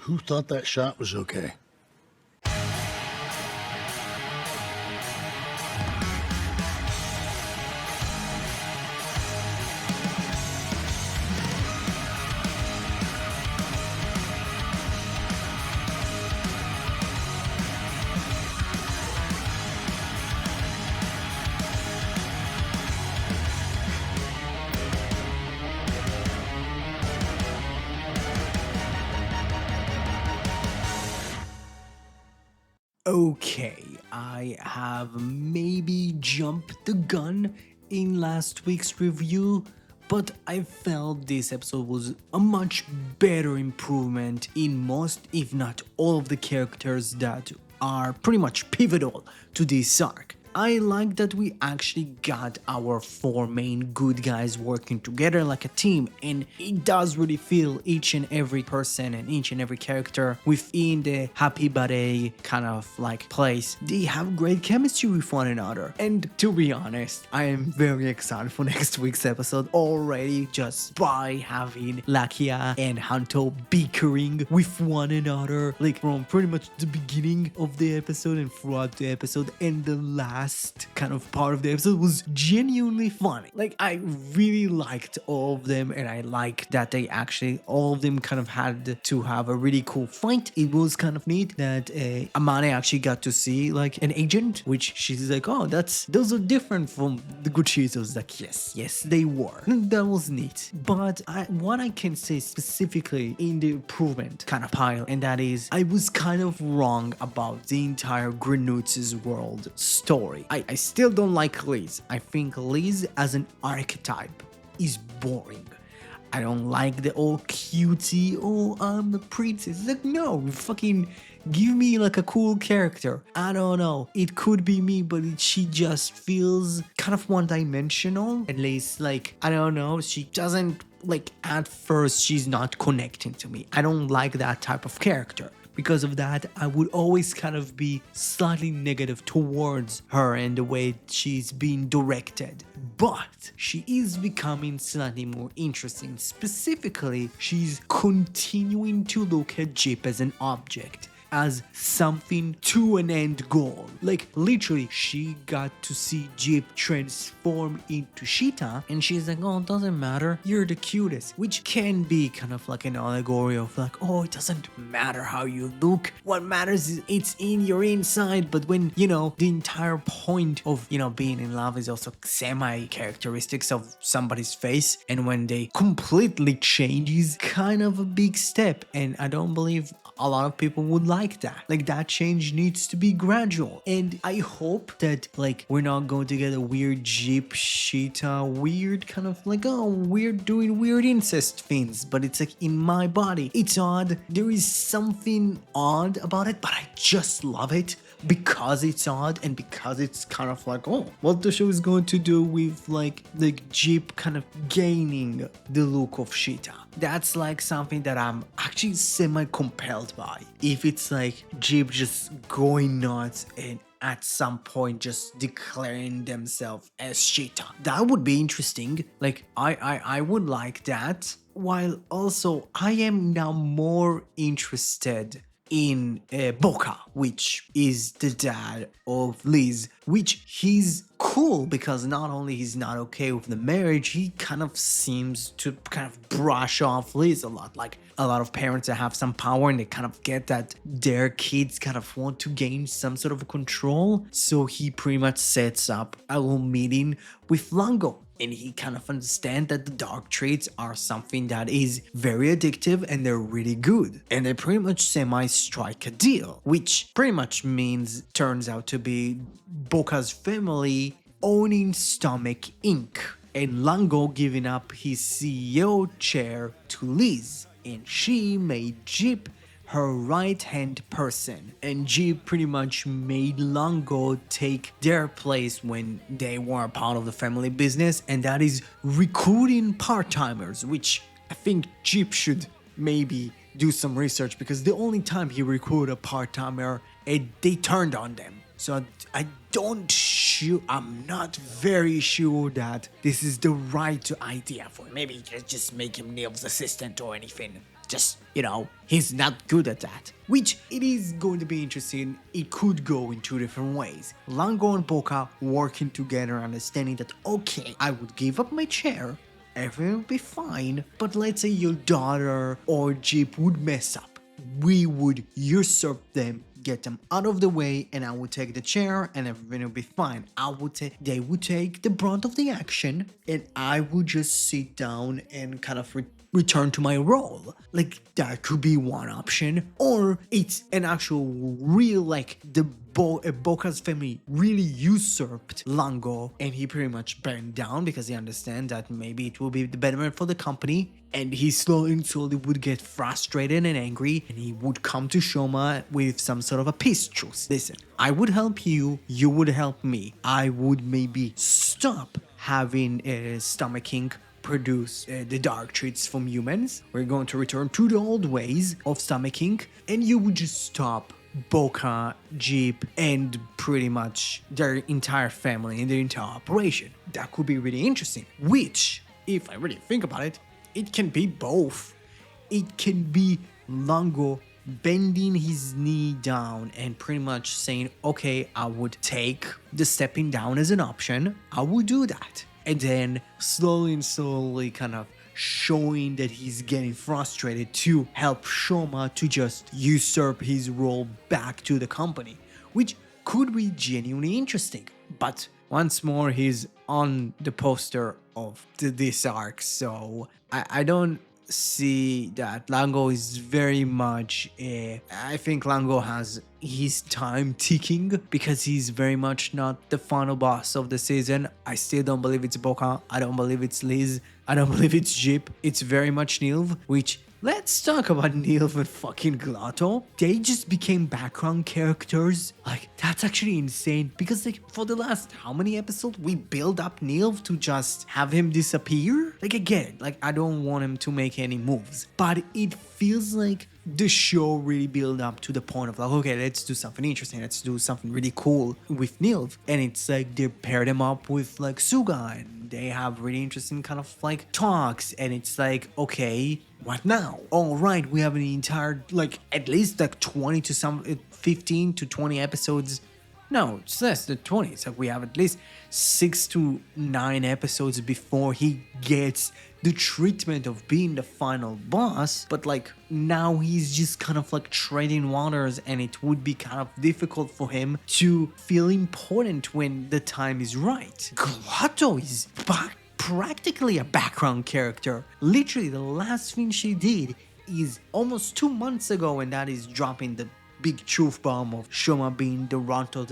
Who thought that shot was okay? Okay, I have maybe jumped the gun in last week's review, but I felt this episode was a much better improvement in most, if not all, of the characters that are pretty much pivotal to this arc. I like that we actually got our four main good guys working together like a team, and it does really feel each and every person and each and every character within the happy buddy kind of like place. They have great chemistry with one another, and to be honest, I am very excited for next week's episode already, just by having Lakia and Hanto bickering with one another like from pretty much the beginning of the episode and throughout the episode, and the last kind of part of the episode was genuinely funny. Like, I really liked all of them, and I like that they actually, all of them kind of had to have a really cool fight. It was kind of neat that Amane actually got to see like an agent, which she's like, oh, those are different from the Guchitos. Like, yes, they were. That was neat. But what I can say specifically in the improvement kind of pile, and that is, I was kind of wrong about the entire Granutz's world story. I still don't like Liz. I think Liz as an archetype is boring. I don't like the old cutie, oh, I'm the princess. Like, no, fucking give me like a cool character. I don't know. It could be me, but she just feels kind of one-dimensional. At least, like, I don't know. She doesn't, like, at first, she's not connecting to me. I don't like that type of character. Because of that, I would always kind of be slightly negative towards her and the way she's being directed. But she is becoming slightly more interesting. Specifically, she's continuing to look at Jeep as an object, as something to an end goal. Like, literally, she got to see Jeep transform into Sheeta, and she's like, oh, it doesn't matter, you're the cutest, which can be kind of like an allegory of like, oh, it doesn't matter how you look, what matters is it's in your inside. But when, you know, the entire point of, you know, being in love is also semi-characteristics of somebody's face, and when they completely change is kind of a big step, and I don't believe a lot of people would like that. Like, that change needs to be gradual. And I hope that, like, we're not going to get a weird Jeep Sheeta, weird kind of like, oh, we're doing weird incest things, but it's like in my body. It's odd. There is something odd about it, but I just love it because it's odd and because it's kind of like, oh, what the show is going to do with like the Jeep kind of gaining the look of Sheeta. That's like something that I'm actually semi-compelled by. If it's like Jeep just going nuts and at some point just declaring themselves as Sheeta, that would be interesting. Like, I would like that. While also I am now more interested in Boca, which is the dad of Liz, which he's cool because not only he's not okay with the marriage, he kind of seems to kind of brush off Liz a lot. Like, a lot of parents that have some power and they kind of get that their kids kind of want to gain some sort of control. So he pretty much sets up a little meeting with Lango. And he kind of understands that the dark traits are something that is very addictive and they're really good. And they pretty much semi-strike a deal, which pretty much means, turns out to be Boca's family owning Stomach Inc. and Lango giving up his CEO chair to Liz. And she made Jeep her right-hand person, and Jeep pretty much made Lango take their place when they were part of the family business, and that is recruiting part-timers, which I think Jeep should maybe do some research, because the only time he recruited a part-timer, they turned on them. So I'm not very sure that this is the right idea for him. Maybe just make him Neil's assistant or anything. just, he's not good at that. Which it is going to be interesting. It could go in two different ways. Lango and Boca working together, understanding that, okay, I would give up my chair, everything would be fine, but let's say your daughter or Jeep would mess up. We would usurp them, get them out of the way, and I would take the chair and everything would be fine. They would take the brunt of the action and I would just sit down and kind of return to my role. Like, that could be one option. Or it's an actual real, like, Boca's family really usurped Lango and he pretty much burned down because he understands that maybe it will be the betterment for the company, and he slowly would get frustrated and angry and he would come to Shoma with some sort of a peace truce. Listen, I would help you, you would help me. I would maybe stop having a stomaching produce the dark treats from humans. We're going to return to the old ways of stomaching, and you would just stop Boca, Jeep, and pretty much their entire family and their entire operation. That could be really interesting. Which, if I really think about it, it can be both. It can be Lango bending his knee down and pretty much saying, okay, I would take the stepping down as an option. I would do that. And then slowly kind of showing that he's getting frustrated to help Shoma to just usurp his role back to the company, which could be genuinely interesting. But once more, he's on the poster of this arc, so I don't see that. Lango is very much I think Lango has his time ticking because he's very much not the final boss of the season. I still don't believe it's Boca. I don't believe it's Liz. I don't believe it's Jeep. It's very much Nilv, which, let's talk about Nilv and fucking Glotto. They just became background characters. Like, that's actually insane because, like, for the last how many episodes we build up Nilv to just have him disappear? Like, I get it. Like, I don't want him to make any moves, but it feels like the show really built up to the point of like, okay, let's do something interesting. Let's do something really cool with Nilv. And it's like they paired him up with like Suga and they have really interesting kind of like talks. And it's like, okay, what now? All right, we have an entire, like, at least like 15 to 20 episodes. No, it's less than 20. It's like we have at least 6 to 9 episodes before he gets the treatment of being the final boss. But like, now he's just kind of like treading waters, and it would be kind of difficult for him to feel important when the time is right. Glotto is practically a background character. Literally, the last thing she did is almost 2 months ago, and that is dropping the big truth bomb of Shoma being the runt of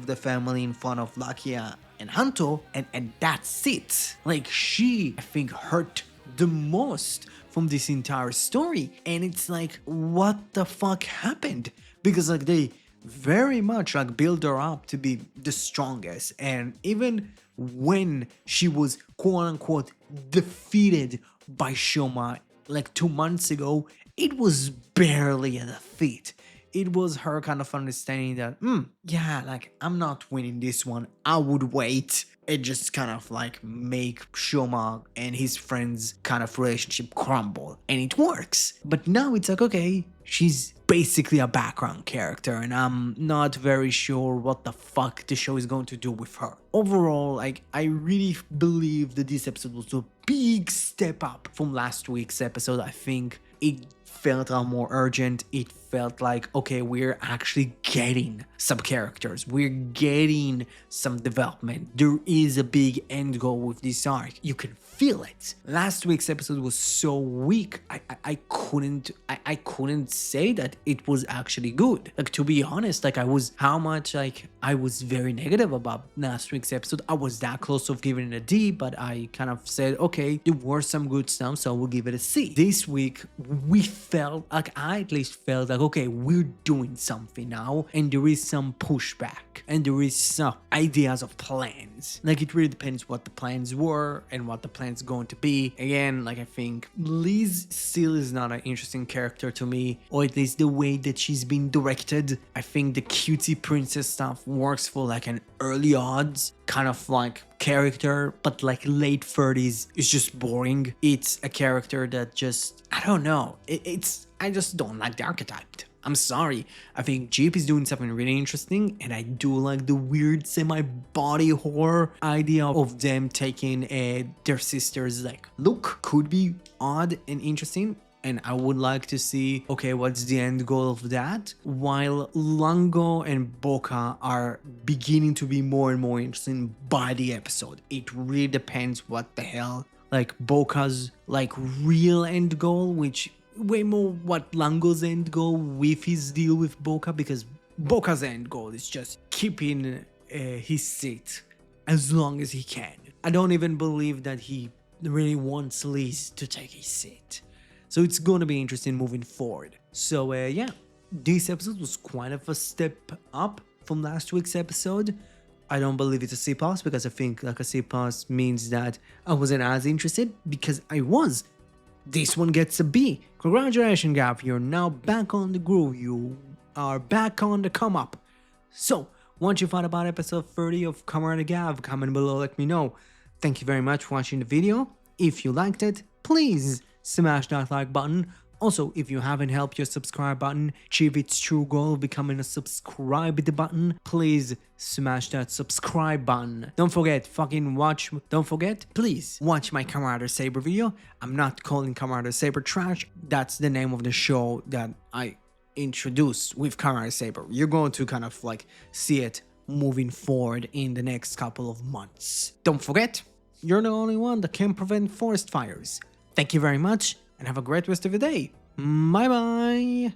the family in front of Lakia and Hanto, and that's it. Like, she, I think, hurt the most from this entire story, and it's like, what the fuck happened? Because like, they very much like build her up to be the strongest, and even when she was quote unquote defeated by Shoma like 2 months ago, it was barely a defeat. It was her kind of understanding that, yeah, like, I'm not winning this one. I would wait. It just kind of like make Shoma and his friends kind of relationship crumble. And it works. But now it's like, okay, she's basically a background character, and I'm not very sure what the fuck the show is going to do with her. Overall, like, I really believe that this episode was a big step up from last week's episode. I think it felt a lot more urgent. It felt like, okay, we're actually getting some characters. We're getting some development. There is a big end goal with this arc. You can feel it. Last week's episode was so weak. I couldn't say that it was actually good. Like, to be honest, like, I was very negative about last week's episode. I was that close of giving it a D, but I kind of said, okay, there were some good stuff, so we'll give it a C. This week, we felt like, I at least felt like, okay, we're doing something now, and there is some pushback, and there is some ideas of plans. Like, it really depends what the plans were and what the plans going to be. Again, like, I think Liz still is not an interesting character to me, or at least the way that she's been directed. I think the cutie princess stuff works for like an early odds kind of like character, but like late 30s is just boring. It's a character that just, I don't know, I just don't like the archetype. I'm sorry. I think Jeep is doing something really interesting, and I do like the weird semi-body horror idea of them taking their sister's like look. Could be odd and interesting, and I would like to see, okay, what's the end goal of that? While Lango and Boca are beginning to be more and more interesting by the episode. It really depends what the hell, like Boca's like real end goal, which way more what Lango's end goal with his deal with Boca, because Boca's end goal is just keeping his seat as long as he can. I don't even believe that he really wants Liz to take his seat. So it's gonna be interesting moving forward. So yeah, this episode was quite of a step up from last week's episode. I don't believe it's a C+, because I think like a C+ means that I wasn't as interested, because I was. This one gets a B. Congratulations, Gavv, you're now back on the groove. You are back on the come up. So, what you thought about episode 30 of Kamen Gavv, comment below, let me know. Thank you very much for watching the video. If you liked it, please smash that like button. Also, if you haven't helped your subscribe button achieve its true goal of becoming a subscribe button, please smash that subscribe button. Don't forget, please watch my Kamen Saber video. I'm not calling Kamen Saber trash. That's the name of the show that I introduced with Kamen Saber. You're going to kind of like see it moving forward in the next couple of months. Don't forget, you're the only one that can prevent forest fires. Thank you very much, and have a great rest of your day. Bye bye.